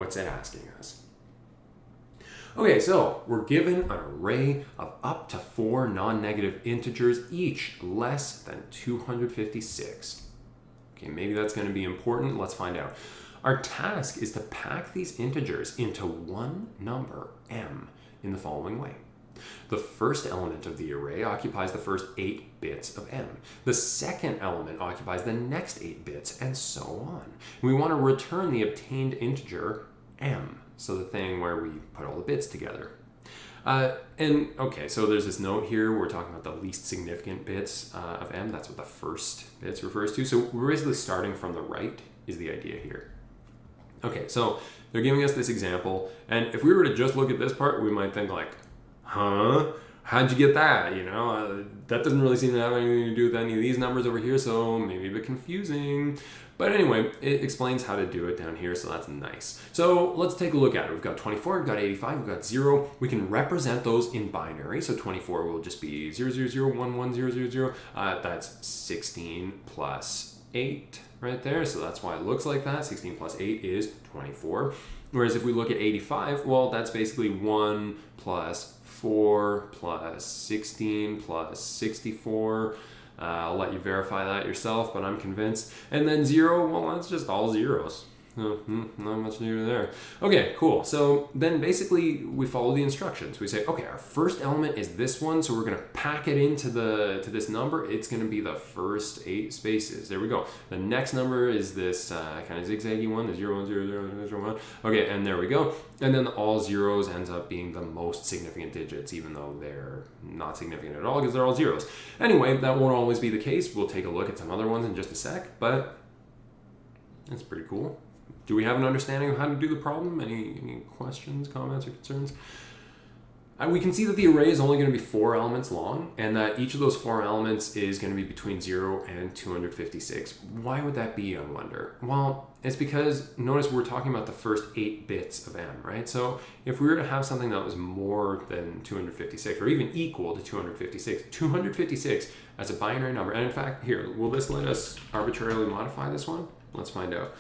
What's it asking us? Okay, so we're given an array of up to 4 non-negative integers, each less than 256. Okay, maybe that's going to be important. Let's find out. Our task is to pack these integers into one number, m, in the following way. The first element of the array occupies the first 8 bits of m. The second element occupies the next 8 bits, and so on. We want to return the obtained integer m, so the thing where we put all the bits together. Okay, so there's this note here. We're talking about the least significant bits of m. That's what the first bits refers to. So we're basically starting from the right is the idea here. Okay, so they're giving us this example, and if we were to just look at this part, we might think like, huh? How'd you get that? You know, that doesn't really seem to have anything to do with any of these numbers over here, so maybe a bit confusing. But anyway, it explains how to do it down here, so that's nice. So let's take a look at it. We've got 24, we've got 85, we've got 0. We can represent those in binary, so 24 will just be 0, 0, 0, 1, 1, 0, 0, 0. That's 16 plus 8 right there, so that's why it looks like that. 16 plus 8 is 24. Whereas if we look at 85, well, that's basically 1 plus 4 plus 16 plus 64. I'll let you verify that yourself, but I'm convinced. And then 0, well, that's just all zeros. Not much new there. Okay, cool. So then basically we follow the instructions. We say, okay, our first element is this one, so we're going to pack it into this number. It's going to be the first 8 spaces. There we go. The next number is this kind of zigzaggy one, the 0, 1, 0, 0, 0, 1. Okay, and there we go. And then all zeros ends up being the most significant digits, even though they're not significant at all because they're all zeros. Anyway, that won't always be the case. We'll take a look at some other ones in just a sec, but that's pretty cool. Do we have an understanding of how to do the problem? Any questions, comments, or concerns? We can see that the array is only going to be 4 elements long, and that each of those 4 elements is going to be between 0 and 256. Why would that be, I wonder? Well, it's because, notice we're talking about the first 8 bits of m, right? So if we were to have something that was more than 256, or even equal to 256 as a binary number, and in fact, here, will this let us arbitrarily modify this one? Let's find out.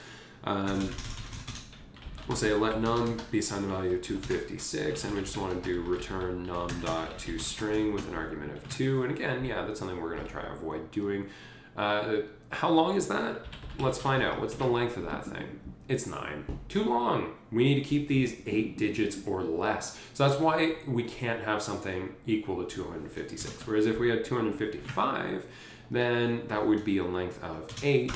We'll say let num be assigned the value of 256, and we just want to do return num.toString with an argument of 2. And again, yeah, that's something we're going to try to avoid doing. How long is that? Let's find out. What's the length of that thing? It's 9. Too long. We need to keep these 8 digits or less. So that's why we can't have something equal to 256. Whereas if we had 255, then that would be a length of 8.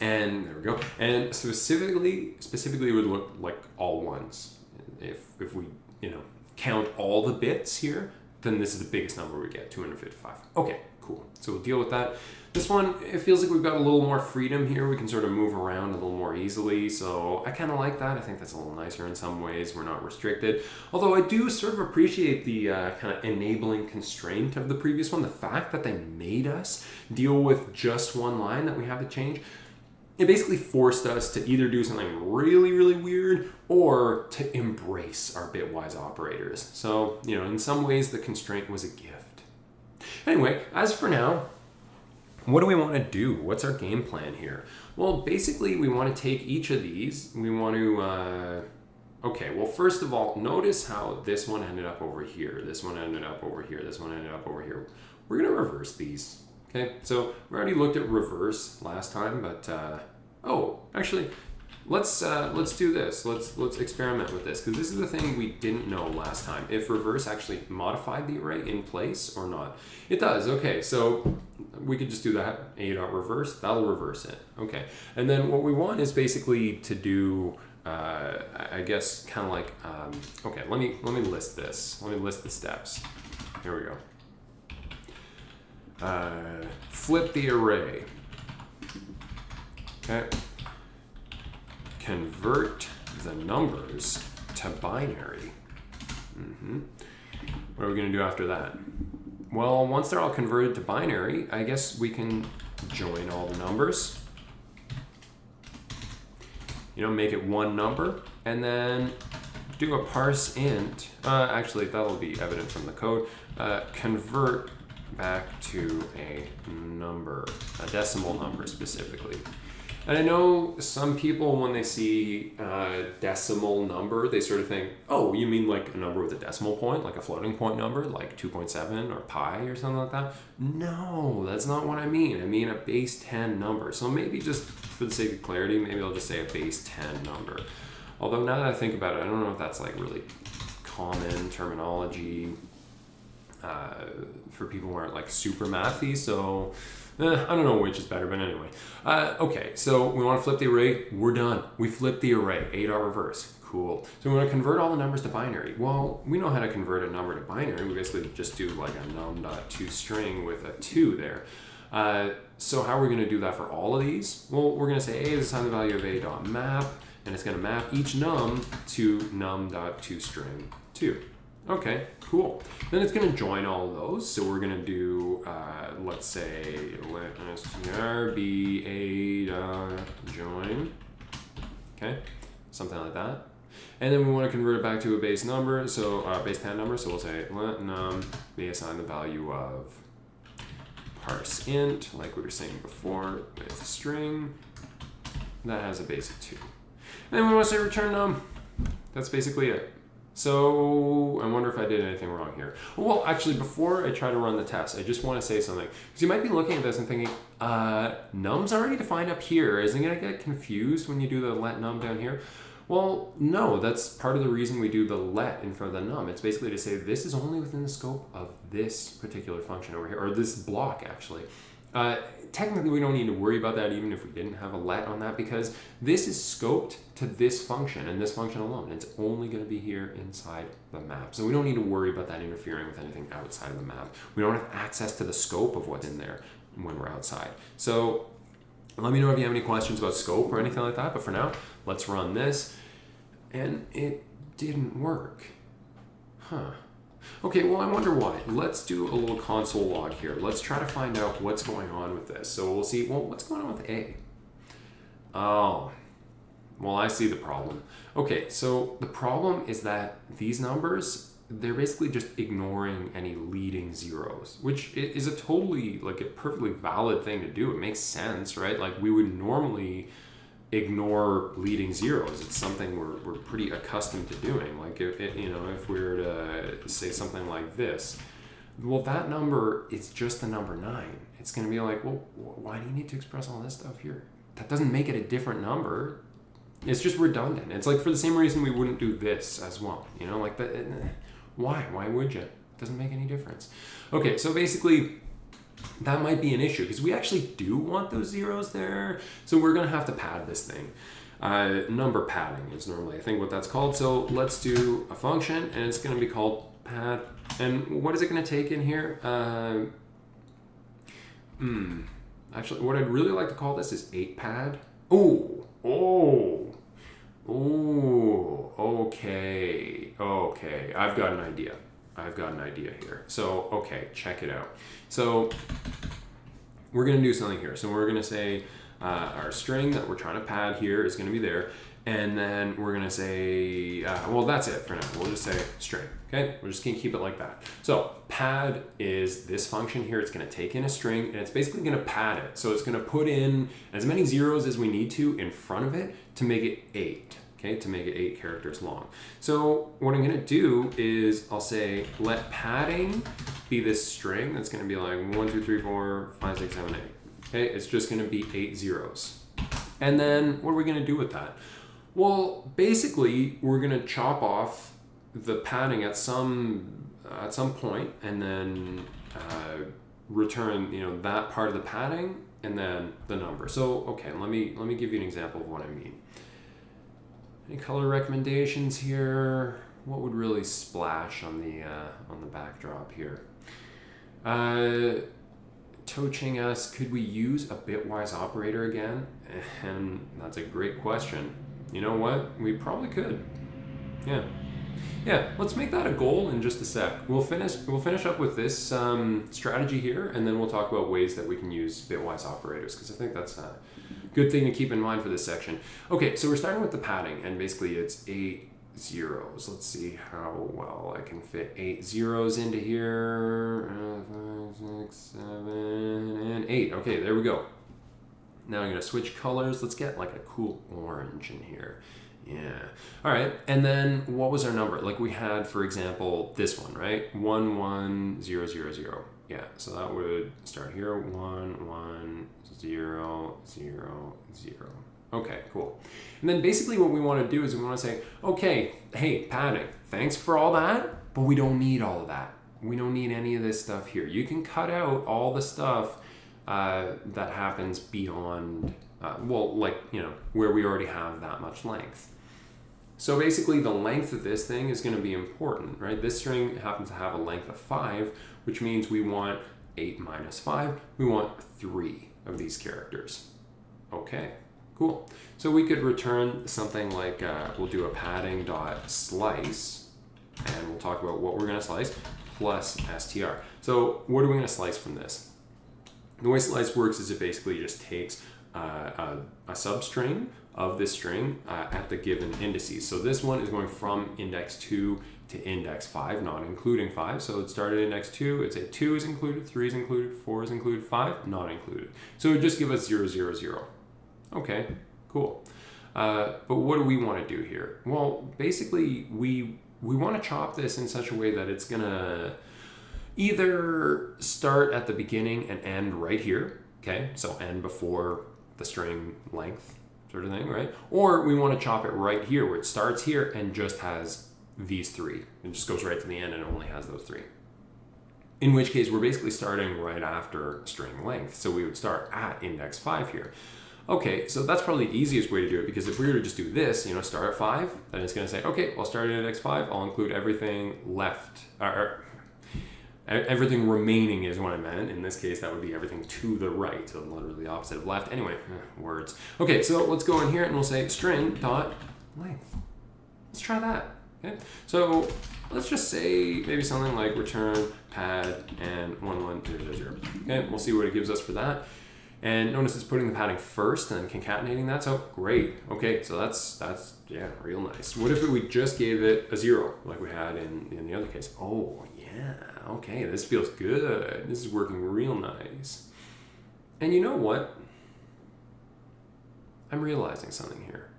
And there we go. And specifically it would look like all ones. If we, count all the bits here, then this is the biggest number we get, 255. Okay, cool. So we'll deal with that. This one, it feels like we've got a little more freedom here. We can sort of move around a little more easily. So I kind of like that. I think that's a little nicer in some ways. We're not restricted. Although I do sort of appreciate the kind of enabling constraint of the previous one. The fact that they made us deal with just one line that we have to change. It basically forced us to either do something really, really weird or to embrace our bitwise operators. So, in some ways, the constraint was a gift. Anyway, as for now, what do we want to do? What's our game plan here? Well, basically, we want to take each of these. We want to, okay, well, first of all, notice how this one ended up over here. This one ended up over here. This one ended up over here. We're going to reverse these. Okay, so we already looked at reverse last time, but actually, let's do this. Let's experiment with this because this is the thing we didn't know last time. If reverse actually modified the array in place or not. It does. Okay, so we could just do that. A.reverse. That'll reverse it. Okay, and then what we want is basically to do. I guess kind of like. Okay, let me list this. Let me list the steps. Here we go. Flip the array. Okay. Convert the numbers to binary. What are we going to do after that? Well, once they're all converted to binary, I guess we can join all the numbers. Make it one number, and then do a parse int. Actually, that'll be evident from the code. Convert back to a number, a decimal number specifically. And I know some people, when they see a decimal number, they sort of think, oh, you mean like a number with a decimal point, like a floating point number, like 2.7 or pi or something like that? No, that's not what I mean. I mean a base 10 number. So maybe just for the sake of clarity, maybe I'll just say a base 10 number. Although now that I think about it, I don't know if that's like really common terminology for people who aren't like super mathy. So I don't know which is better, but anyway. Okay, so we want to flip the array. We're done. We flipped the array. 8R reverse. Cool. So we want to convert all the numbers to binary. Well, we know how to convert a number to binary. We basically just do like a num.toString with a 2 there. So how are we going to do that for all of these? Well, we're going to say A is assigned the value of A.map, and it's going to map each num to num.toString 2. Okay, cool. Then it's going to join all of those. So we're going to do, let's say, let str be a join. Okay, something like that. And then we want to convert it back to a base number, so base 10 number. So we'll say let num be assigned the value of parse int, like we were saying before, with string that has a base of 2. And then we want to say return num. That's basically it. So I wonder if I did anything wrong here. Well, actually, before I try to run the test, I just want to say something. Because you might be looking at this and thinking, num's already defined up here. Isn't it going to get confused when you do the let num down here? Well, no, that's part of the reason we do the let in front of the num. It's basically to say this is only within the scope of this particular function over here, or this block, actually. Technically, we don't need to worry about that even if we didn't have a let on that, because this is scoped to this function and this function alone. It's only going to be here inside the map. So we don't need to worry about that interfering with anything outside of the map. We don't have access to the scope of what's in there when we're outside. So let me know if you have any questions about scope or anything like that. But for now, let's run this. And it didn't work. Huh. Okay, well, I wonder why. Let's do a little console log here. Let's try to find out what's going on with this. So we'll see, well, what's going on with A? Oh, well, I see the problem. Okay, so the problem is that these numbers, they're basically just ignoring any leading zeros, which is a totally, like a perfectly valid thing to do. It makes sense, right? Like we would normally ignore leading zeros. It's something we're pretty accustomed to doing. Like if we were to say something like this, well, that number is just the number 9. It's going to be like, well, why do you need to express all this stuff here? That doesn't make it a different number. It's just redundant. It's like for the same reason we wouldn't do this as well. Like that. Why would you? It doesn't make any difference. Okay, so basically that might be an issue because we actually do want those zeros there. So we're going to have to pad this thing. Number padding is normally, I think, what that's called. So let's do a function, and it's going to be called pad. And what is it going to take in here? Actually, what I'd really like to call this is 8pad. Okay. I've got an idea here. So, okay, check it out. So we're going to do something here. So we're going to say our string that we're trying to pad here is going to be there. And then we're going to say, well, that's it for now. We'll just say string. Okay, we're just going to keep it like that. So pad is this function here. It's going to take in a string, and it's basically going to pad it. So it's going to put in as many zeros as we need to in front of it to make it 8. Okay, to make it 8 characters long. So what I'm going to do is I'll say let padding be this string that's going to be like 1, 2, 3, 4, 5, 6, 7, 8. Okay, it's just going to be 8 zeros. And then what are we going to do with that? Well, basically, we're going to chop off the padding at some point, and then return that part of the padding, and then the number. So okay, let me give you an example of what I mean. Any color recommendations here? What would really splash on the backdrop here? Toching asks, could we use a bitwise operator again? And that's a great question. You know what? We probably could. Yeah, let's make that a goal in just a sec. We'll finish up with this strategy here, and then we'll talk about ways that we can use bitwise operators, because I think that's a good thing to keep in mind for this section. Okay, so we're starting with the padding, and basically it's 8 zeros. Let's see how well I can fit 8 zeros into here. 5, 6, 7, and 8. Okay, there we go. Now I'm going to switch colors. Let's get like a cool orange in here. Yeah. All right. And then what was our number? Like we had, for example, this one, right? 1, 1, 0, 0, 0. Yeah. So that would start here. 1, 1, 0, 0, 0. Okay, cool. And then basically what we want to do is we want to say, okay, hey, padding, thanks for all that, but we don't need all of that. We don't need any of this stuff here. You can cut out all the stuff that happens beyond, well, like, you know, where we already have that much length. So basically the length of this thing is going to be important, right? This string happens to have a length of 5, which means we want 8 minus 5. We want 3 of these characters. Okay, cool. So we could return something like, we'll do a padding dot slice, and we'll talk about what we're going to slice, plus str. So what are we going to slice from this? The way slice works is it basically just takes a substring of this string at the given indices. So this one is going from index 2 to index 5, not including 5. So it started at index 2, it'd say 2 is included, 3 is included, 4 is included, 5 not included. So it would just give us 0, 0, 0. Okay, cool. But what do we want to do here? Well, basically we want to chop this in such a way that it's going to either start at the beginning and end right here, okay? So end before the string length sort of thing, right? Or we want to chop it right here where it starts here and just has these 3. It just goes right to the end and only has those 3. In which case we're basically starting right after string length. So we would start at index 5 here. Okay, so that's probably the easiest way to do it, because if we were to just do this, you know, start at 5, then it's going to say, okay, I'll start at index 5, I'll include everything left, everything remaining is what I meant. In this case, that would be everything to the right, so literally the opposite of left. Anyway, words. Okay, so let's go in here and we'll say string dot length. Let's try that. Okay, so let's just say maybe something like return pad and 1, 1, 0, 0, 0. Okay, we'll see what it gives us for that. And notice it's putting the padding first and then concatenating that. So great. Okay, so that's yeah, real nice. What if we just gave it a 0 like we had in the other case? Oh yeah. Okay, this feels good. This is working real nice. And you know what? I'm realizing something here.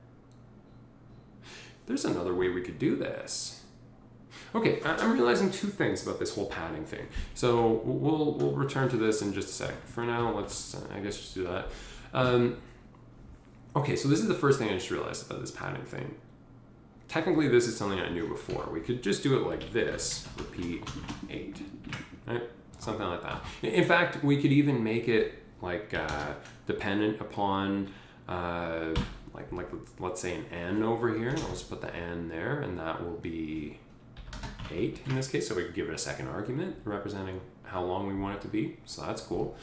There's another way we could do this. Okay, I'm realizing 2 things about this whole padding thing. So we'll return to this in just a sec. For now, let's, I guess, just do that. Okay, so this is the first thing I just realized about this padding thing. Technically, this is something I knew before. We could just do it like this, repeat 8, right? Something like that. In fact, we could even make it like dependent upon, like let's say an n over here. I'll just put the n there, and that will be 8 in this case, so we could give it a second argument representing how long we want it to be, so that's cool.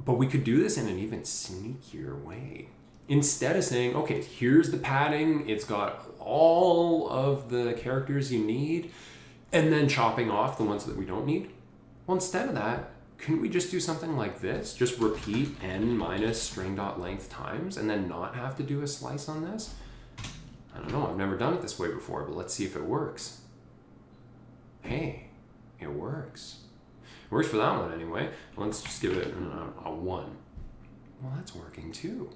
But we could do this in an even sneakier way. Instead of saying, okay, here's the padding, it's got all of the characters you need, and then chopping off the ones that we don't need. Well, instead of that, couldn't we just do something like this? Just repeat n minus string.length times, and then not have to do a slice on this? I don't know, I've never done it this way before, but let's see if it works. Hey, it works. It works for that one anyway. Let's just give it a 1. Well, that's working too.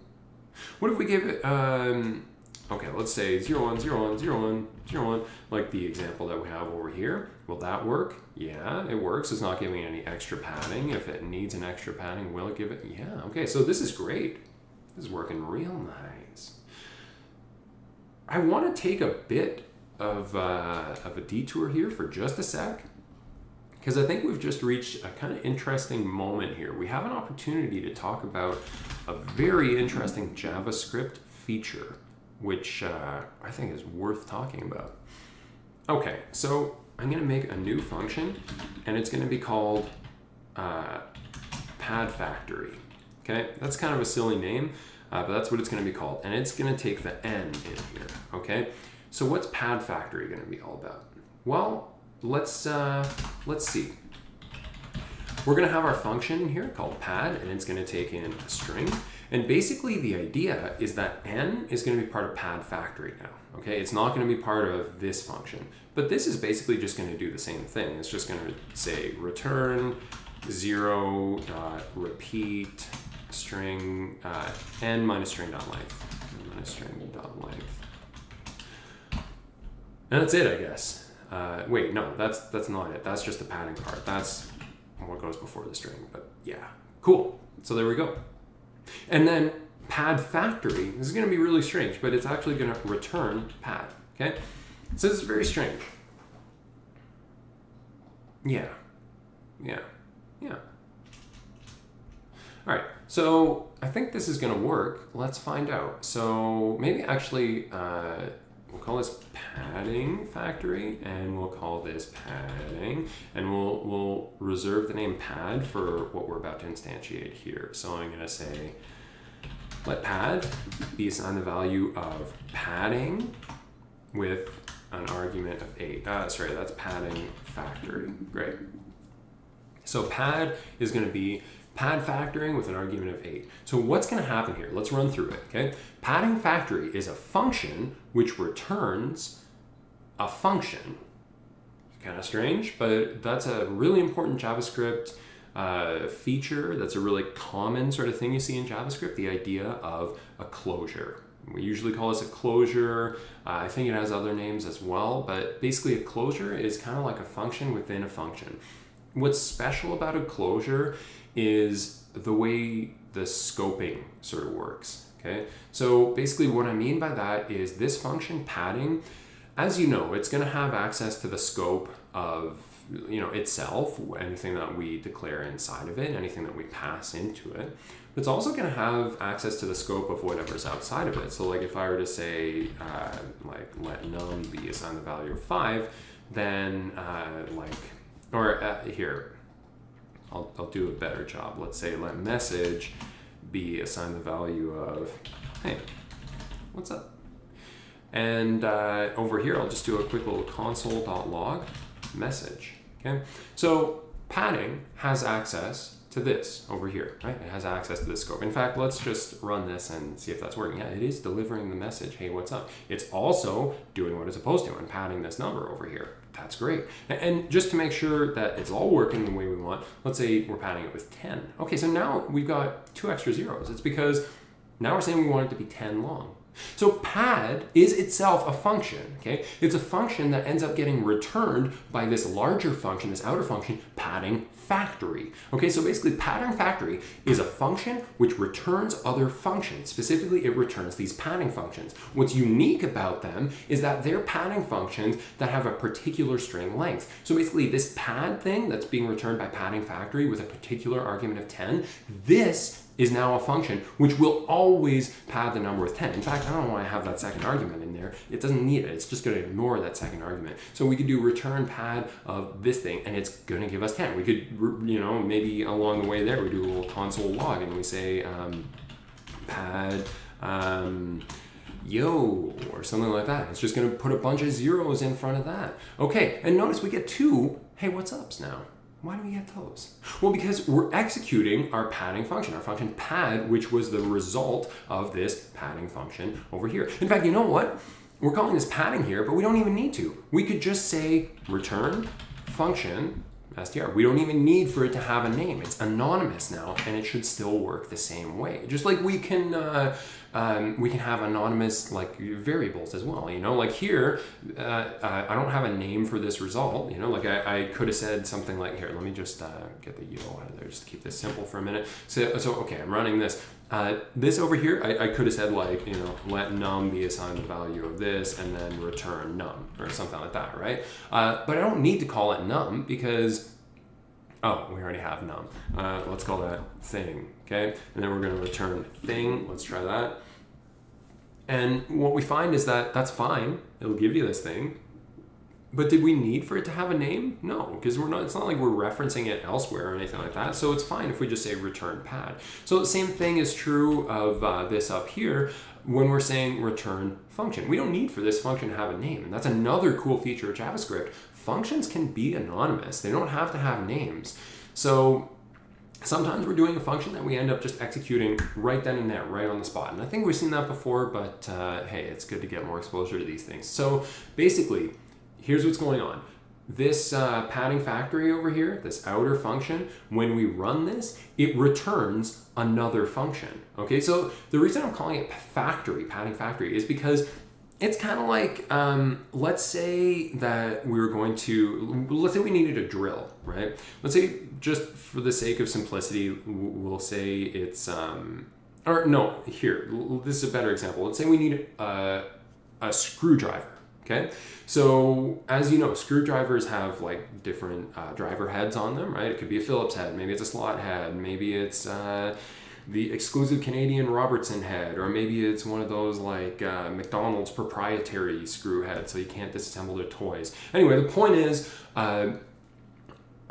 What if we give it, okay, let's say 0, 1, 0, 1, 0, 1, 0, 1, like the example that we have over here. Will that work? Yeah, it works. It's not giving any extra padding. If it needs an extra padding, will it give it? Yeah, okay, so this is great. This is working real nice. I want to take a bit of a detour here for just a sec, because I think we've just reached a kind of interesting moment here. We have an opportunity to talk about a very interesting JavaScript feature, which I think is worth talking about. Okay, so I'm going to make a new function, and it's going to be called pad factory. Okay, that's kind of a silly name, but that's what it's going to be called, and it's going to take the n in here. Okay. So what's pad factory going to be all about? Well, let's see. We're going to have our function in here called pad, and it's going to take in a string. And basically the idea is that n is going to be part of pad factory now. Okay, it's not going to be part of this function. But this is basically just going to do the same thing. It's just going to say return 0.repeat string n minus string dot length. N minus string dot length. And that's it, I guess. Wait, no, that's not it. That's just the padding part. That's what goes before the string. But yeah, cool. So there we go. And then pad factory. This is going to be really strange, but it's actually going to return pad. Okay, so this is very strange. Yeah. All right, so I think this is going to work. Let's find out. So maybe actually we'll call this padding factory, and we'll call this padding, and we'll reserve the name pad for what we're about to instantiate here. So I'm going to say let pad be assigned the value of padding with an argument of 8. Sorry, that's padding factory. Great. So pad is going to be pad factoring with an argument of 8. So what's going to happen here? Let's run through it, okay? Padding factory is a function which returns a function. It's kind of strange, but that's a really important JavaScript feature. That's a really common sort of thing you see in JavaScript, the idea of a closure. We usually call this a closure. I think it has other names as well, but basically a closure is kind of like a function within a function. What's special about a closure is the way the scoping sort of works, okay? So basically what I mean by that is this function padding, as you know, it's going to have access to the scope of itself, anything that we declare inside of it, anything that we pass into it. But it's also going to have access to the scope of whatever's outside of it. So like if I were to say like let num be assigned the value of 5, then here, I'll do a better job. Let's say let message be assigned the value of, hey, what's up? And over here, I'll just do a quick little console.log message, okay? So padding has access to this over here, right? It has access to this scope. In fact, let's just run this and see if that's working. Yeah, it is delivering the message, hey, what's up? It's also doing what it's supposed to and padding this number over here. That's great. And just to make sure that it's all working the way we want, let's say we're padding it with 10. Okay, so now we've got 2 extra zeros. It's because now we're saying we want it to be 10 long. So pad is itself a function, okay? It's a function that ends up getting returned by this larger function, this outer function, padding factory. Okay, so basically padding factory is a function which returns other functions. Specifically, it returns these padding functions. What's unique about them is that they're padding functions that have a particular string length. So basically this pad thing that's being returned by padding factory with a particular argument of 10, this is now a function which will always pad the number with 10. In fact, I don't know why I have that second argument in there. It doesn't need it. It's just going to ignore that second argument. So we could do return pad of this thing, and it's going to give us 10. We could, maybe along the way there, we do a little console log, and we say pad yo, or something like that. It's just going to put a bunch of zeros in front of that. Okay, and notice we get 2 hey, what's ups now. Why do we get those? Well, because we're executing our padding function, our function pad, which was the result of this padding function over here. In fact, you know what? We're calling this padding here, but we don't even need to. We could just say return function str. We don't even need for it to have a name. It's anonymous now, and it should still work the same way. Just like we can have anonymous like variables as well. Like here, I don't have a name for this result. Like I could have said something like, here, let me just get the yo out of there, just to keep this simple for a minute. So okay, I'm running this. This over here, I could have said like, let num be assigned the value of this and then return num or something like that, right? But I don't need to call it num because, we already have num. Let's call that thing, okay? And then we're going to return thing. Let's try that. And what we find is that that's fine. It'll give you this thing. But did we need for it to have a name? No, because it's not like we're referencing it elsewhere or anything like that. So it's fine if we just say return pad. So the same thing is true of this up here when we're saying return function. We don't need for this function to have a name. And that's another cool feature of JavaScript. Functions can be anonymous. They don't have to have names. So sometimes we're doing a function that we end up just executing right then and there, right on the spot. And I think we've seen that before, but hey, it's good to get more exposure to these things. So basically, here's what's going on. this padding factory over here, this outer function, when we run this, it returns another function. Okay, so the reason I'm calling it padding factory, is because it's kind of like, let's say that let's say we needed a drill, right? Let's say, just for the sake of simplicity, we'll say it's, this is a better example. Let's say we need a screwdriver. Okay, so as you know, screwdrivers have like different driver heads on them, right? It could be a Phillips head, maybe it's a slot head, maybe it's the exclusive Canadian Robertson head, or maybe it's one of those like McDonald's proprietary screw heads, so you can't disassemble their toys. Anyway, the point is, a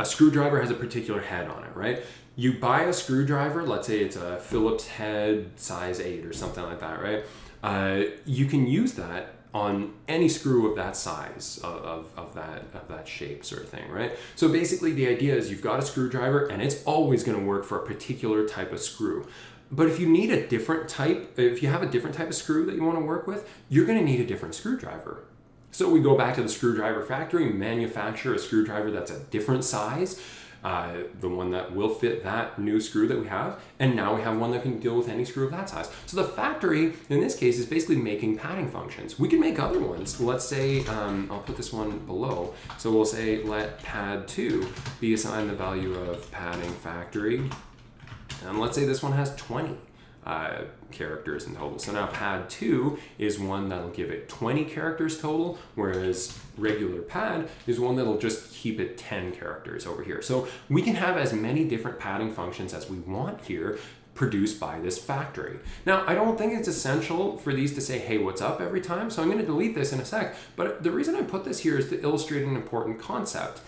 screwdriver has a particular head on it, right? You buy a screwdriver, let's say it's a Phillips head size 8 or something like that, right? You can use that on any screw of that size, of that shape, sort of thing, right? So basically the idea is you've got a screwdriver and it's always going to work for a particular type of screw. But if you need a different type, if you have a different type of screw that you want to work with, you're going to need a different screwdriver. So we go back to the screwdriver factory, manufacture a screwdriver that's a different size, the one that will fit that new screw that we have, and now we have one that can deal with any screw of that size. So the factory, in this case, is basically making padding functions. We can make other ones. Let's say, I'll put this one below. So we'll say let pad2 be assigned the value of padding factory, and let's say this one has 20 characters in total. So now pad 2 is one that'll give it 20 characters total, whereas regular pad is one that'll just keep it 10 characters over here. So we can have as many different padding functions as we want here, produced by this factory. Now, I don't think it's essential for these to say, hey, what's up every time, so I'm going to delete this in a sec, but the reason I put this here is to illustrate an important concept.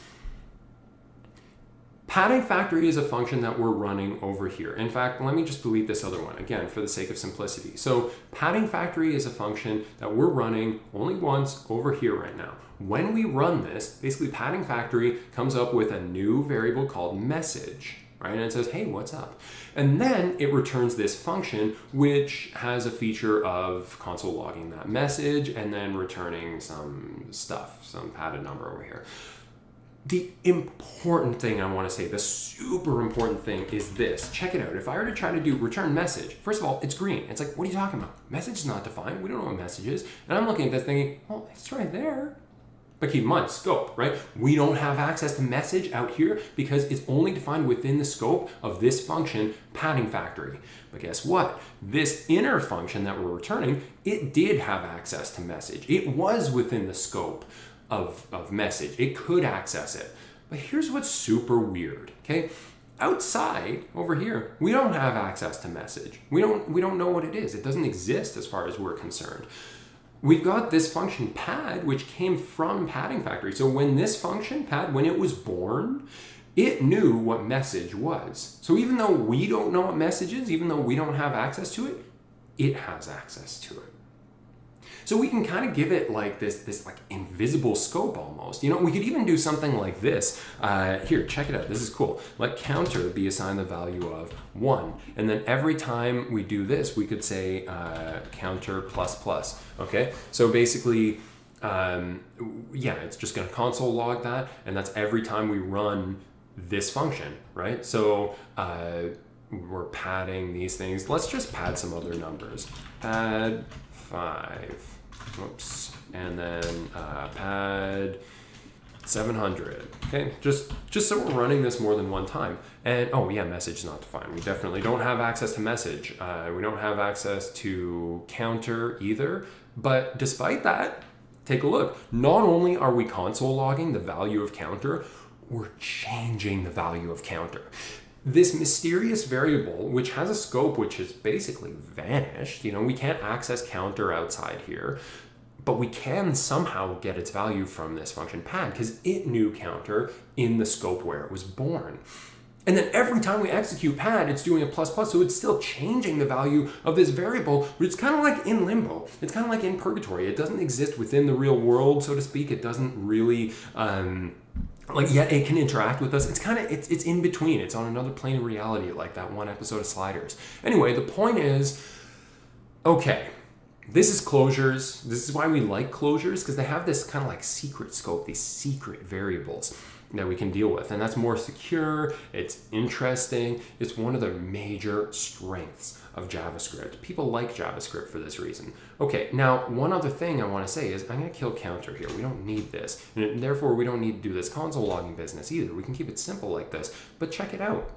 Padding factory is a function that we're running over here. In fact, let me just delete this other one, again, for the sake of simplicity. So padding factory is a function that we're running only once over here right now. When we run this, basically padding factory comes up with a new variable called message, right? And it says, hey, what's up? And then it returns this function, which has a feature of console logging that message and then returning some stuff, some padded number over here. The important thing I want to say, the super important thing is this. Check it out. If I were to try to do return message, first of all, it's green. It's like, what are you talking about? Message is not defined. We don't know what message is. And I'm looking at this thinking, well, it's right there. But keep in mind, scope, right? We don't have access to message out here because it's only defined within the scope of this function, padding factory. But guess what? This inner function that we're returning, it did have access to message. It was within the scope of message. It could access it. But here's what's super weird, okay? Outside, over here, we don't have access to message. We don't know what it is. It doesn't exist as far as we're concerned. We've got this function pad, which came from padding factory. So when this function pad, when it was born, it knew what message was. So even though we don't know what message is, even though we don't have access to it, it has access to it. So we can kind of give it like this like invisible scope almost. You know, we could even do something like this. Here, check it out. This is cool. Let counter be assigned the value of 1. And then every time we do this, we could say counter plus plus. Okay? So basically, yeah, it's just going to console log that. And that's every time we run this function, right? So we're padding these things. Let's just pad some other numbers. Pad 5. Whoops. And then pad 700. Okay, just so we're running this more than one time. And oh yeah, message is not defined. We definitely don't have access to message. We don't have access to counter either. But despite that, take a look. Not only are we console logging the value of counter, we're changing the value of counter. This mysterious variable, which has a scope which has basically vanished, you know, we can't access counter outside here, but we can somehow get its value from this function pad because it knew counter in the scope where it was born. And then every time we execute pad, it's doing a plus plus, so it's still changing the value of this variable, but it's kind of like in limbo. It's kind of like in purgatory. It doesn't exist within the real world, so to speak. It doesn't really... it can interact with us. It's kind of, it's in between. It's on another plane of reality, like that one episode of Sliders. Anyway, the point is, okay, This is closures. This is why we like closures, because they have this kind of like secret scope, these secret variables that we can deal with. And that's more secure, it's interesting, it's one of the major strengths of JavaScript. People like JavaScript for this reason. Okay, now one other thing I want to say is I'm going to kill counter here. We don't need this, and therefore we don't need to do this console logging business either. We can keep it simple like this, but check it out.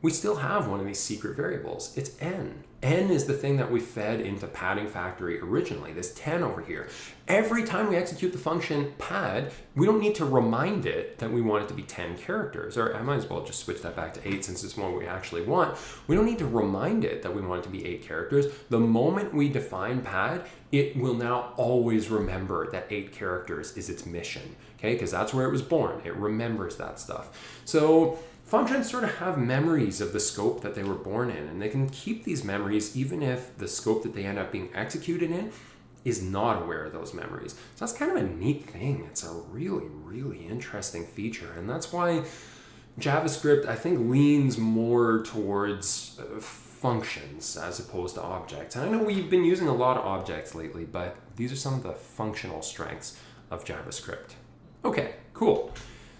We still have one of these secret variables. It's n. N is the thing that we fed into padding factory originally, this 10 over here. Every time we execute the function pad, we don't need to remind it that we want it to be 10 characters. Or I might as well just switch that back to 8 since it's what we actually want. We don't need to remind it that we want it to be 8 characters. The moment we define pad, it will now always remember that 8 characters is its mission, okay? Because that's where it was born. It remembers that stuff. So functions sort of have memories of the scope that they were born in, and they can keep these memories even if the scope that they end up being executed in is not aware of those memories. So that's kind of a neat thing. It's a really, really interesting feature, and that's why JavaScript, I think, leans more towards functions as opposed to objects. And I know we've been using a lot of objects lately, but these are some of the functional strengths of JavaScript. Okay, cool.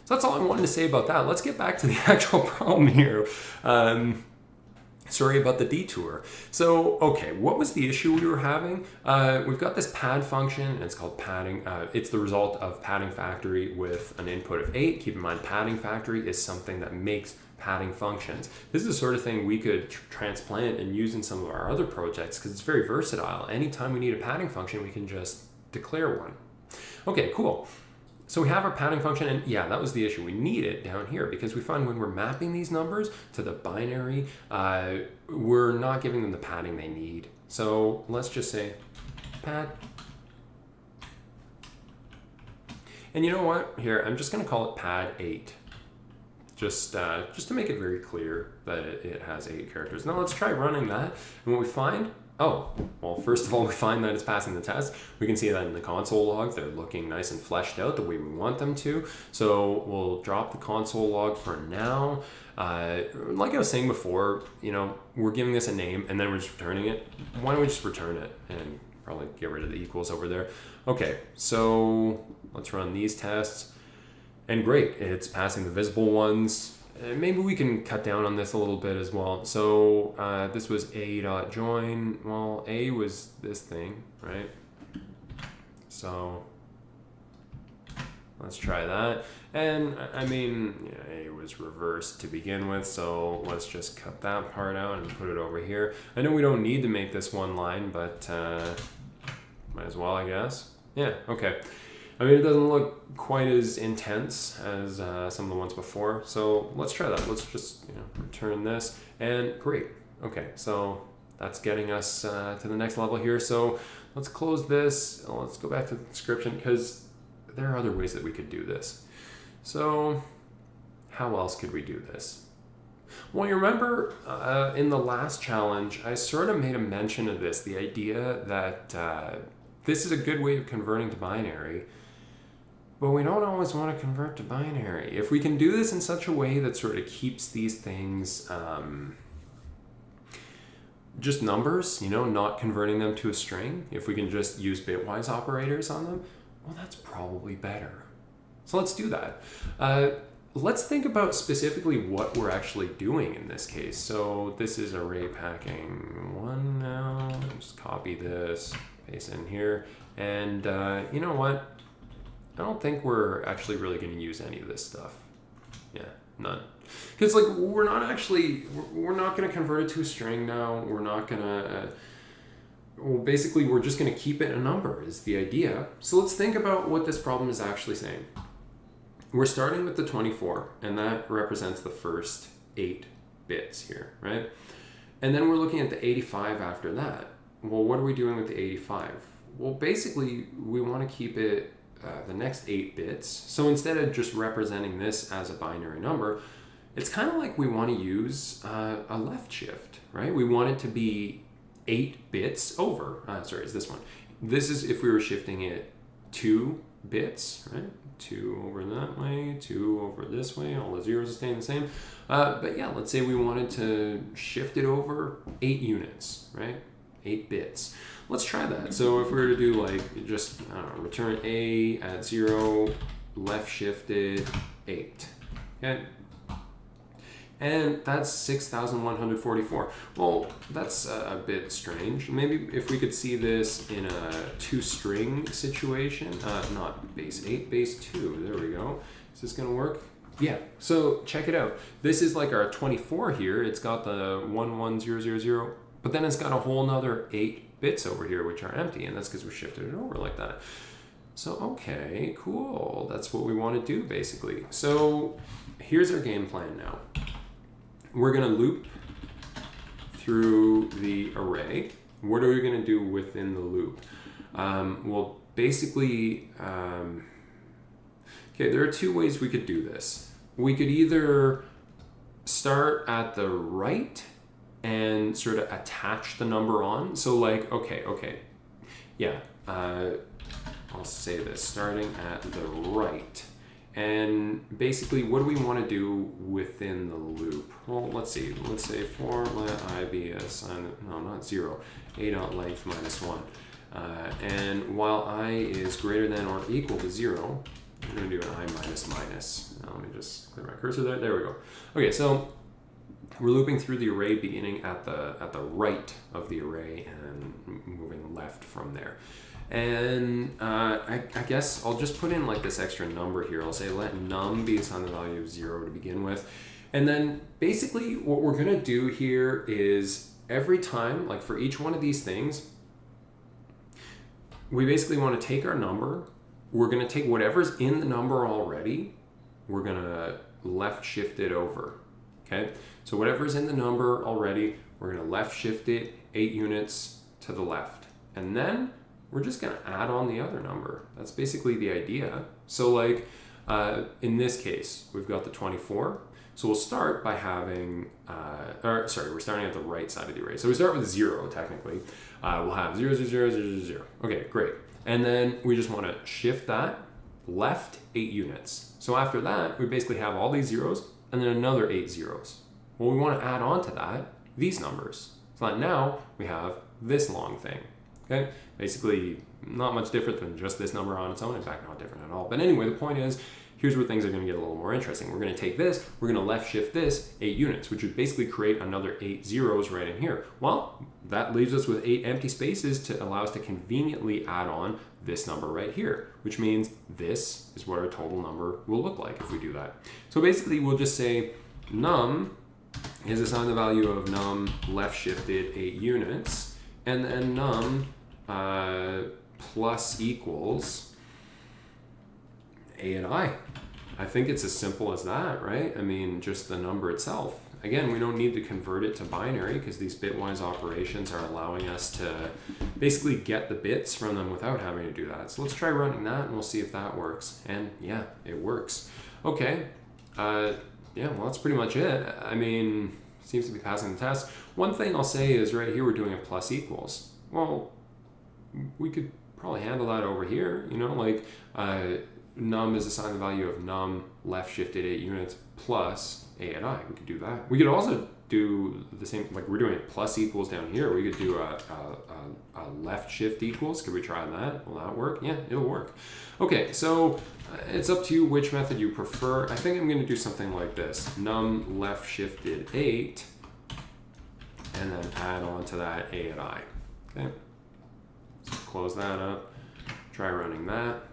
So that's all I wanted to say about that. Let's get back to the actual problem here. Sorry about the detour. So, okay, what was the issue we were having? We've got this pad function, and it's called padding. It's the result of padding factory with an input of 8. Keep in mind, padding factory is something that makes padding functions. This is the sort of thing we could transplant and use in some of our other projects because it's very versatile. Anytime we need a padding function, we can just declare one. Okay, cool. So we have our padding function, and yeah, that was the issue. We need it down here because we find when we're mapping these numbers to the binary, we're not giving them the padding they need. So let's just say pad. And you know what? Here, I'm just going to call it pad 8. Just to make it very clear that it has 8 characters. Now let's try running that. And what we find, oh, well, first of all, we find that it's passing the test. We can see that in the console logs. They're looking nice and fleshed out the way we want them to. So we'll drop the console log for now. Like I was saying before, you know, we're giving this a name and then we're just returning it. Why don't we just return it and probably get rid of the equals over there. Okay, so let's run these tests. And great, it's passing the visible ones. Maybe we can cut down on this a little bit as well. So this was a.join. Well, a was this thing, right? So let's try that. And I mean, a was reversed to begin with, so let's just cut that part out and put it over here. I know we don't need to make this one line, but might as well, I guess. Yeah, okay. I mean, it doesn't look quite as intense as some of the ones before. So let's try that. Let's just return this. And great. Okay, so that's getting us to the next level here. So let's close this. Let's go back to the description because there are other ways that we could do this. So how else could we do this? Well, you remember in the last challenge, I sort of made a mention of this, the idea that this is a good way of converting to binary. But we don't always want to convert to binary. If we can do this in such a way that sort of keeps these things just numbers, not converting them to a string, if we can just use bitwise operators on them, well, that's probably better. So let's do that. Let's think about specifically what we're actually doing in this case. So this is arrayPacking 1 now. Just copy this, paste it in here. And you know what? I don't think we're actually really going to use any of this stuff. Yeah, none. Because we're not going to convert it to a string now. We're not going to, well, basically we're just going to keep it a number is the idea. So let's think about what this problem is actually saying. We're starting with the 24, and that represents the first 8 bits here, right? And then we're looking at the 85 after that. Well, what are we doing with the 85? Well, basically we want to keep it the next 8 bits. So instead of just representing this as a binary number, it's kind of like we want to use a left shift, right? We want it to be 8 bits over. Sorry, it's this one. This is if we were shifting it 2 bits, right? 2 over that way, 2 over this way, all the zeros are staying the same. But yeah, let's say we wanted to shift it over 8 units, right? 8 bits. Let's try that. So if we were to do like just, I don't know, return A at 0, left shifted 8. Okay. And that's 6,144. Well, that's a bit strange. Maybe if we could see this in a 2-string situation, not base 8, base 2. There we go. Is this gonna work? Yeah, so check it out. This is like our 24 here. It's got the 11000, but then it's got a whole nother 8 bits over here, which are empty, and that's because we shifted it over like that. So, okay, cool. That's what we want to do, basically. So here's our game plan now. We're going to loop through the array. What are we going to do within the loop? Well, basically, okay, there are 2 ways we could do this. We could either start at the right and sort of attach the number on. So like, okay, yeah, I'll say this, starting at the right. And basically, what do we want to do within the loop? Well, let's see. Let's say for let I be a sign, no, not 0, a dot length minus 1. And while I is greater than or equal to 0, we're going to do an I minus minus. Now, let me just clear my cursor there. There we go. Okay, so we're looping through the array beginning at the right of the array and moving left from there. And I guess I'll just put in like this extra number here. I'll say let num be assigned the value of 0 to begin with. And then basically what we're gonna do here is every time, like for each one of these things, we basically want to take our number. We're gonna take whatever's in the number already. We're gonna left shift it over, okay? So whatever's in the number already, we're gonna left shift it 8 units to the left. And then we're just gonna add on the other number. That's basically the idea. So like, in this case, we've got the 24. So we'll start by having, we're starting at the right side of the array. So we start with 0, technically. We'll have 0, 0, 0, 0, 0, 0. Okay, great. And then we just wanna shift that left 8 units. So after that, we basically have all these zeros and then another 8 zeros. Well, we wanna add on to that these numbers. So that now we have this long thing. Okay, basically not much different than just this number on its own. In fact, not different at all. But anyway, the point is, here's where things are going to get a little more interesting. We're going to take this, we're going to left shift this 8 units, which would basically create another 8 zeros right in here. Well, that leaves us with 8 empty spaces to allow us to conveniently add on this number right here, which means this is what our total number will look like if we do that. So basically, we'll just say num is assigned the value of num left shifted 8 units, and then num plus equals a and I. I think it's as simple as that, right? I mean, just the number itself. Again, we don't need to convert it to binary because these bitwise operations are allowing us to basically get the bits from them without having to do that. So let's try running that and we'll see if that works. And yeah, it works. Okay. Yeah, well, that's pretty much it. I mean, seems to be passing the test. One thing I'll say is right here, we're doing a plus equals. Well, we could probably handle that over here, you know, like num is assigned the value of num left shifted 8 units plus a and I. We could do that. We could also do the same, like we're doing plus equals down here. We could do a left shift equals. Could we try that? Will that work? Yeah, it'll work. Okay, so it's up to you which method you prefer. I think I'm going to do something like this. Num left shifted 8 and then add on to that a and I. Okay. So close that up, try running that.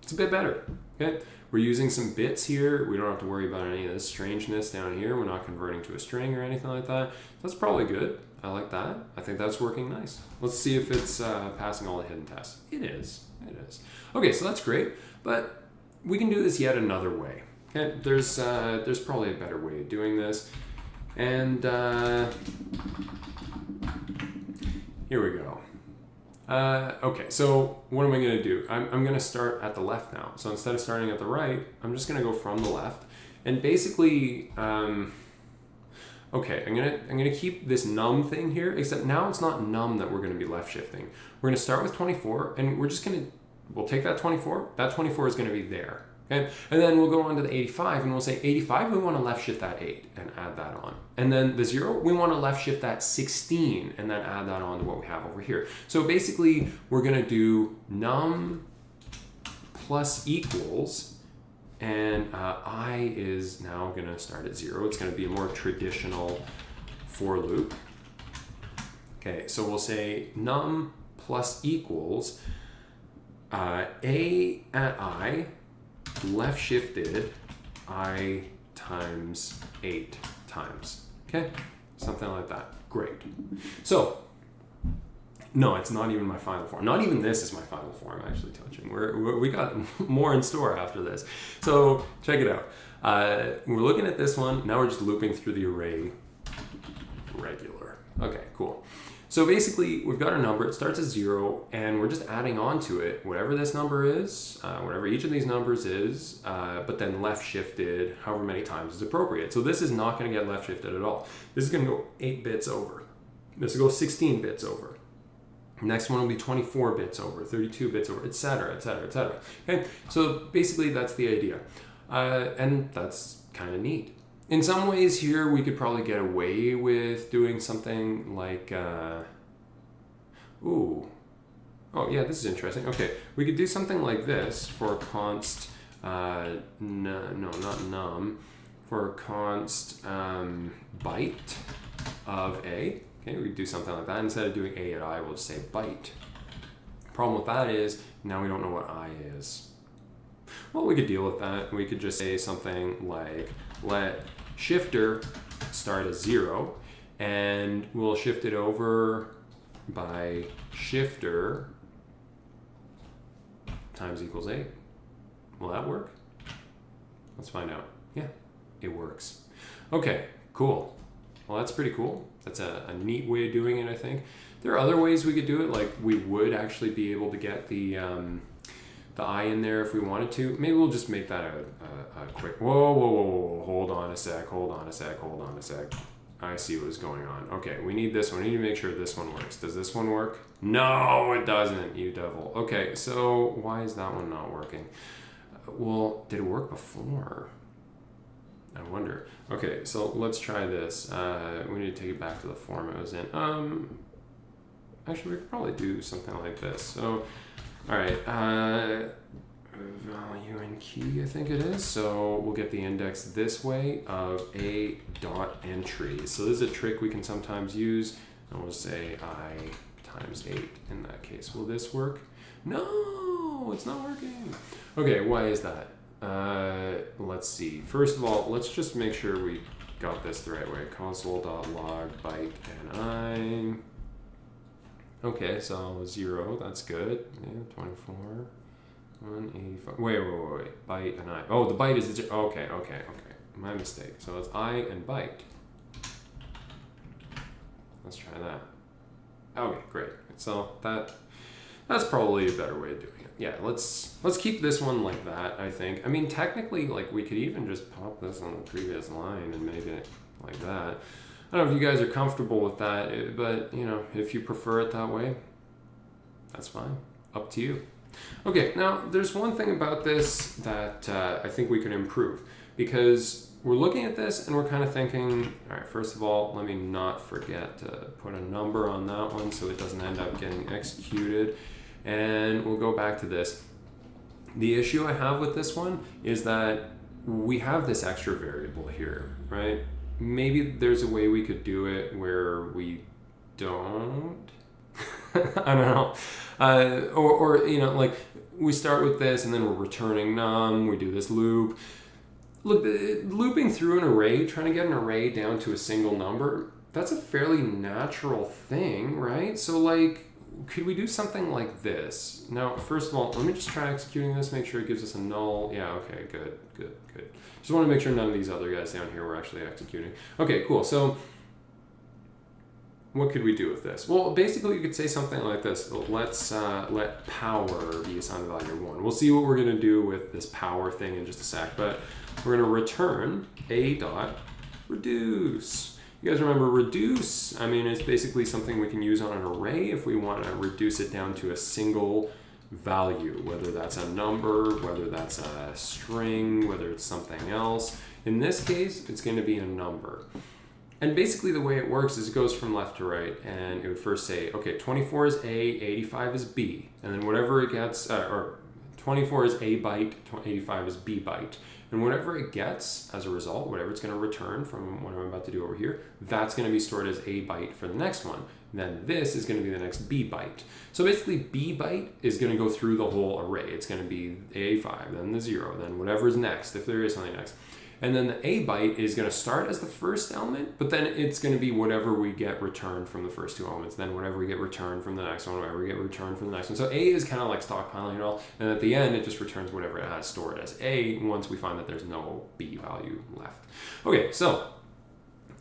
It's a bit better, okay? We're using some bits here. We don't have to worry about any of this strangeness down here. We're not converting to a string or anything like that. That's probably good. I like that. I think that's working nice. Let's see if it's passing all the hidden tests. It is. It is. Okay, so that's great, but we can do this yet another way. Okay, there's probably a better way of doing this. And here we go. Okay, so what am I going to do? I'm going to start at the left now. So instead of starting at the right, I'm just going to go from the left. And basically, okay, I'm gonna keep this num thing here, except now it's not num that we're going to be left shifting. We're going to start with 24, and we'll take that 24. That 24 is going to be there. Okay, and then we'll go on to the 85 and we'll say 85, we want to left shift that 8 and add that on. And then the 0, we want to left shift that 16 and then add that on to what we have over here. So basically, we're going to do num plus equals, and I is now going to start at 0. It's going to be a more traditional for loop. Okay, so we'll say num plus equals a at I left shifted I times 8 times. Okay, something like that. Great. So, no, it's not even my final form. Not even this is my final form, actually, touching. We got more in store after this. So, check it out. We're looking at this one. Now we're just looping through the array regular. Okay, cool. So basically, we've got our number. It starts at 0, and we're just adding on to it whatever this number is, whatever each of these numbers is, but then left shifted however many times is appropriate. So this is not going to get left shifted at all. This is going to go 8 bits over. This will go 16 bits over. Next one will be 24 bits over, 32 bits over, etc., etc., etc. Okay, so basically that's the idea, and that's kind of neat. In some ways here, we could probably get away with doing something like, oh yeah, this is interesting. Okay, we could do something like this for const, no, not num, for const byte of a. Okay, we could do something like that. Instead of doing a at I, we'll just say byte. Problem with that is, now we don't know what I is. Well, we could deal with that. We could just say something like, let shifter start at 0, and we'll shift it over by shifter times equals 8. Will that work? Let's find out. Yeah, it works. Okay, cool. Well, that's pretty cool. That's a neat way of doing it, I think. There are other ways we could do it, like we would actually be able to get the I in there if we wanted to. Maybe we'll just make that a quick, whoa, hold on a sec. I see what's going on. Okay, we need this one. We need to make sure this one works. Does this one work? No, it doesn't, you devil. Okay, so why is that one not working? Well, did it work before? I wonder. Okay, so let's try this. We need to take it back to the form it was in. Actually, we could probably do something like this. So, all right, value and key, I think it is. So we'll get the index this way of a dot entry. So this is a trick we can sometimes use. And we'll say I times 8 in that case. Will this work? No, it's not working. Okay, why is that? Let's see. First of all, let's just make sure we got this the right way. Console.log byte and I. Okay, so 0, that's good. Yeah, 24, 185. Wait. Byte and I. Oh, the byte is the, okay. My mistake. So it's I and byte. Let's try that. Okay, great. So that's probably a better way of doing it. Yeah, let's keep this one like that, I think. I mean, technically, like, we could even just pop this on the previous line and make it like that. I don't know if you guys are comfortable with that, but, you know, if you prefer it that way, that's fine. Up to you. Okay, now, there's one thing about this that I think we can improve, because we're looking at this and we're kind of thinking, all right, first of all, let me not forget to put a number on that one so it doesn't end up getting executed. And we'll go back to this. The issue I have with this one is that we have this extra variable here, right? Maybe there's a way we could do it where we don't. I don't know. Or, you know, like we start with this and then we're returning num, we do this loop. Look, looping through an array, trying to get an array down to a single number, that's a fairly natural thing, right? So like, could we do something like this? Now, first of all, let me just try executing this, make sure it gives us a null. Yeah, okay, good. Just want to make sure none of these other guys down here were actually executing. Okay, cool. So what could we do with this? Well, basically you could say something like this. Let's let power be assigned the value of 1. We'll see what we're going to do with this power thing in just a sec, but we're going to return a dot reduce. You guys remember reduce? I mean, it's basically something we can use on an array if we want to reduce it down to a single value, whether that's a number, whether that's a string, whether it's something else. In this case, it's going to be a number. And basically the way it works is it goes from left to right, and it would first say, okay, 24 is A, 85 is B, and then whatever it gets, or 24 is A byte, 85 is B byte. And whatever it gets as a result, whatever it's going to return from what I'm about to do over here, that's going to be stored as A byte for the next one. Then this is going to be the next B byte. So basically B byte is going to go through the whole array. It's going to be A5, then the 0, then whatever's next, if there is something next. And then the A byte is going to start as the first element, but then it's going to be whatever we get returned from the first two elements, then whatever we get returned from the next one, whatever we get returned from the next one. So A is kind of like stockpiling it all, and at the end it just returns whatever it has stored as A once we find that there's no B value left. Okay, so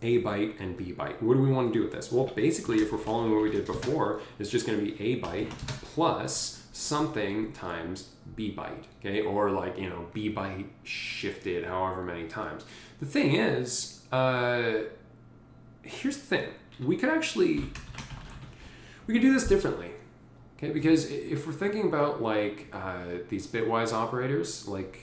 A byte and B byte. What do we want to do with this? Well, basically, if we're following what we did before, it's just going to be A byte plus something times B byte, okay? Or like, you know, B byte shifted however many times. The thing is, here's the thing. We could do this differently, okay? Because if we're thinking about like these bitwise operators, like,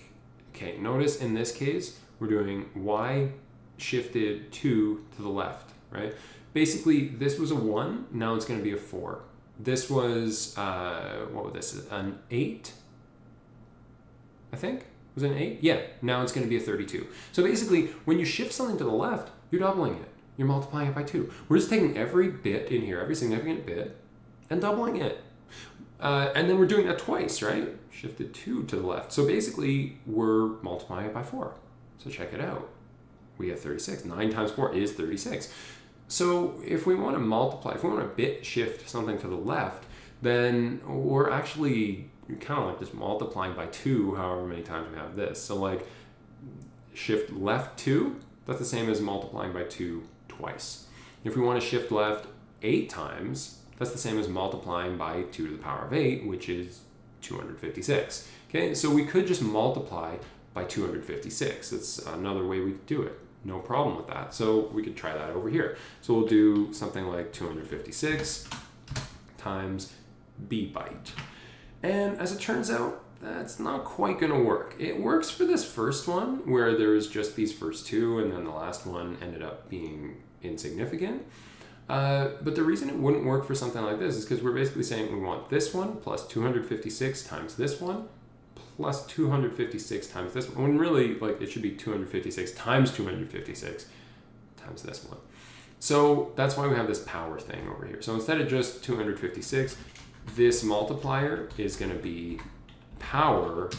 okay, notice in this case, we're doing Y shifted 2 to the left, right? Basically, this was a 1, now it's going to be a 4. This was, what was this, an 8, I think? Was it an 8? Yeah, now it's going to be a 32. So basically, when you shift something to the left, you're doubling it. You're multiplying it by 2. We're just taking every bit in here, every significant bit, and doubling it. And then we're doing that twice, right? Shifted 2 to the left. So basically, we're multiplying it by 4. So check it out. We have 36. 9 times 4 is 36. So if we want to multiply, if we want to bit shift something to the left, then we're actually kind of like just multiplying by 2 however many times we have this. So like shift left 2, that's the same as multiplying by 2 twice. If we want to shift left 8 times, that's the same as multiplying by 2 to the power of 8, which is 256. Okay, so we could just multiply by 256. That's another way we could do it. No problem with that. So we could try that over here. So we'll do something like 256 times B byte. And as it turns out, that's not quite going to work. It works for this first one where there was just these first two and then the last one ended up being insignificant. But the reason it wouldn't work for something like this is because we're basically saying we want this one plus 256 times this one plus 256 times this one. When really, like, it should be 256 times 256 times this one. So that's why we have this power thing over here. So instead of just 256, this multiplier is going to be power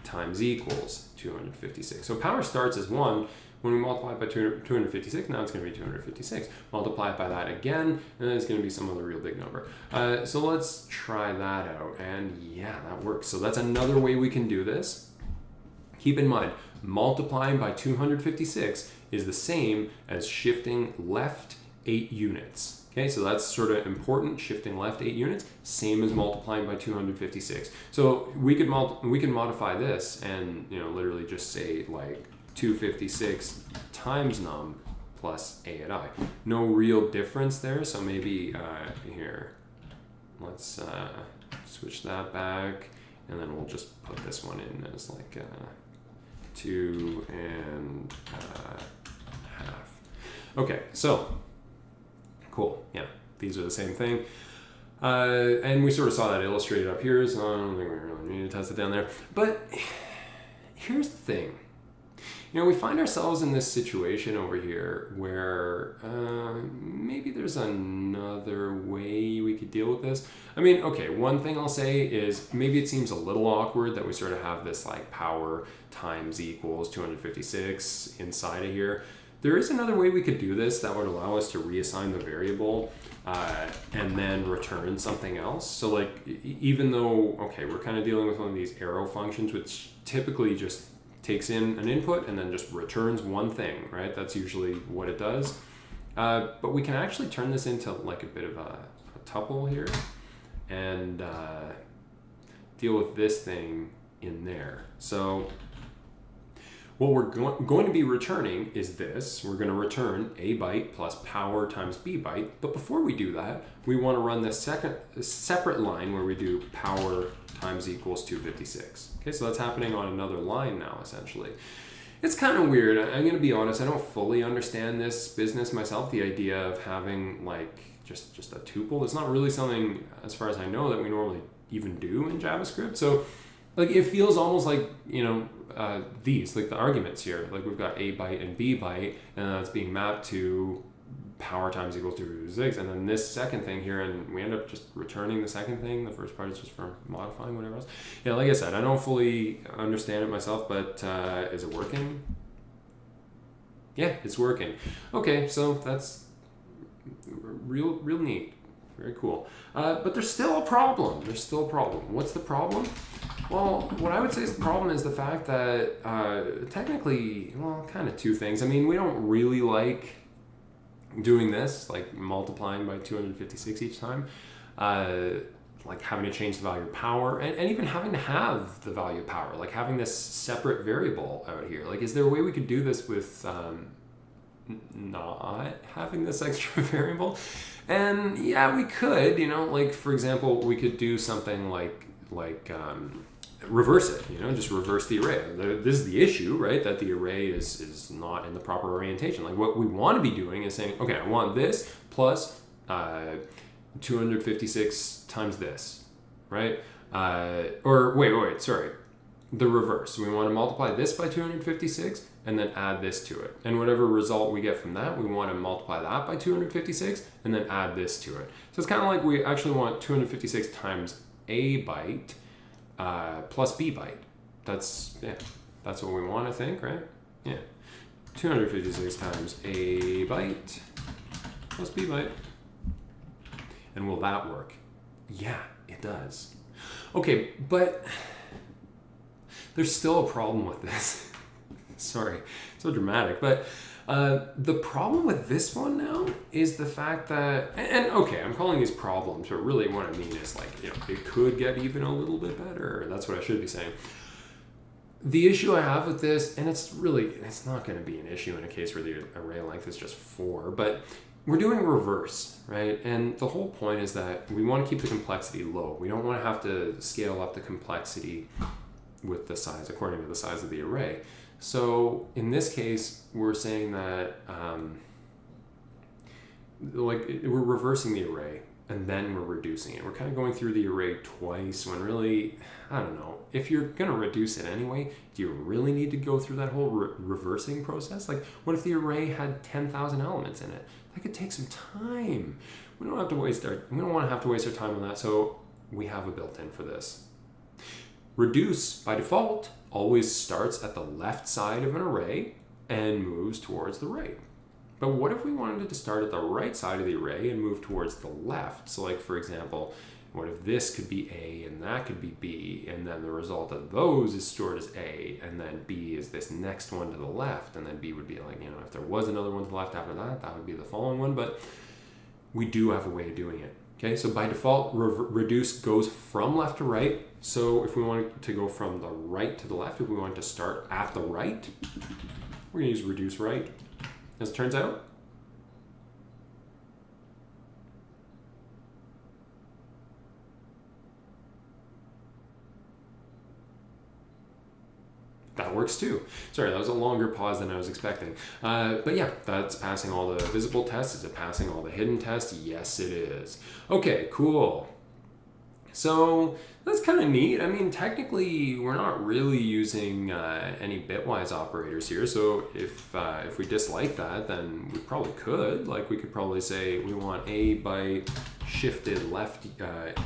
times equals 256. So power starts as 1. When we multiply it by 256, now it's going to be 256. Multiply it by that again, and then it's going to be some other real big number. So let's try that out, and yeah, that works. So that's another way we can do this. Keep in mind, multiplying by 256 is the same as shifting left 8 units. Okay, so that's sort of important, shifting left 8 units, same as multiplying by 256. So we can modify this and, you know, literally just say like 256 times num plus a at I. No real difference there, so maybe here, let's switch that back, and then we'll just put this one in as like 2 and half. Okay, so cool, yeah, these are the same thing. And we sort of saw that illustrated up here, so I don't think we really need to test it down there. But here's the thing. You know, we find ourselves in this situation over here where maybe there's another way we could deal with this. I mean, okay, one thing I'll say is maybe it seems a little awkward that we sort of have this like power times equals 256 inside of here. There is another way we could do this that would allow us to reassign the variable and then return something else. So like, even though, okay, we're kind of dealing with one of these arrow functions, which typically just takes in an input and then just returns one thing, right? That's usually what it does. But we can actually turn this into like a bit of a tuple here and deal with this thing in there. So What we're going to be returning is this. We're going to return a byte plus power times b byte. But before we do that, we want to run this separate line where we do power times equals 256. Okay, so that's happening on another line now, essentially. It's kind of weird. I'm going to be honest. I don't fully understand this business myself. The idea of having like just a tuple. It's not really something, as far as I know, that we normally even do in JavaScript. So like it feels almost like, these, like the arguments here, like we've got a byte and b byte, and that's being mapped to power times equals 256, and then this second thing here, and we end up just returning the second thing. The first part is just for modifying whatever else. Yeah, like I said, I don't fully understand it myself, but is it working? Yeah, it's working. Okay, so that's real neat. Very cool. But there's still a problem. What's the problem? Well, what I would say is the problem is the fact that technically, kind of two things. I mean, we don't really like doing this, like multiplying by 256 each time, like having to change the value of power, and even having to have the value of power, like having this separate variable out here. Like, is there a way we could do this with not having this extra variable? And yeah, we could, like for example, we could do something like reverse it, just reverse the array. This is the issue, right? That the array is not in the proper orientation. Like what we want to be doing is saying, okay, I want this plus 256 times this, right? Or wait, sorry. The reverse. We want to multiply this by 256 and then add this to it. And whatever result we get from that, we want to multiply that by 256 and then add this to it. So it's kind of like we actually want 256 times a byte plus b byte. That's what we want, I think, right? Yeah. 256 times a byte plus b byte. And will that work? Yeah, it does. Okay, but there's still a problem with this. Sorry, so dramatic. But the problem with this one now is the fact that, and okay, I'm calling these problems, but really what I mean is like, it could get even a little bit better. That's what I should be saying. The issue I have with this, and it's not going to be an issue in a case where the array length is just 4, but we're doing reverse, right? And the whole point is that we want to keep the complexity low. We don't want to have to scale up the complexity with the size, according to the size of the array. So in this case, we're saying that we're reversing the array and then we're reducing it. We're kind of going through the array twice when really, I don't know, if you're going to reduce it anyway, do you really need to go through that whole reversing process? Like, what if the array had 10,000 elements in it? That could take some time. We don't want to have to waste our time on that, so we have a built-in for this. Reduce, by default, always starts at the left side of an array and moves towards the right. But what if we wanted to start at the right side of the array and move towards the left? So like, for example, what if this could be A and that could be B, and then the result of those is stored as A, and then B is this next one to the left, and then B would be like, if there was another one to the left after that, that would be the following one, but we do have a way of doing it. Okay, so by default, reduce goes from left to right. So if we want to go from the right to the left, if we want to start at the right, we're going to use reduce right. As it turns out, that works too. Sorry, that was a longer pause than I was expecting. But yeah, that's passing all the visible tests. Is it passing all the hidden tests? Yes, it is. Okay, cool. So that's kind of neat. I mean, technically, we're not really using any bitwise operators here. So if we dislike that, then we probably could. Like, we could probably say we want A byte shifted left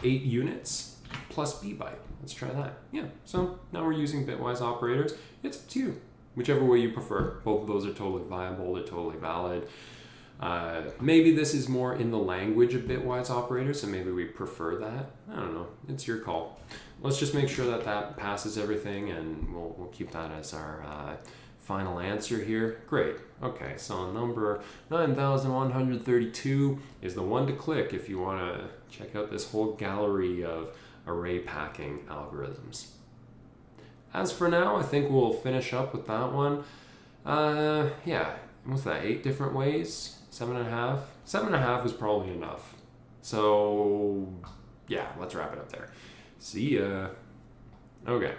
8 units plus B byte. Let's try that. Yeah, so now we're using bitwise operators. It's up to you. Whichever way you prefer. Both of those are totally viable. They're totally valid. Maybe this is more in the language of bitwise operators, so maybe we prefer that. I don't know. It's your call. Let's just make sure that passes everything, and we'll keep that as our final answer here. Great. Okay, so number 9132 is the one to click if you want to check out this whole gallery of array packing algorithms. as for now, I think we'll finish up with that one. Yeah, what's that, 8 different ways? 7.5? 7.5 is probably enough. So, yeah, let's wrap it up there. See ya. Okay.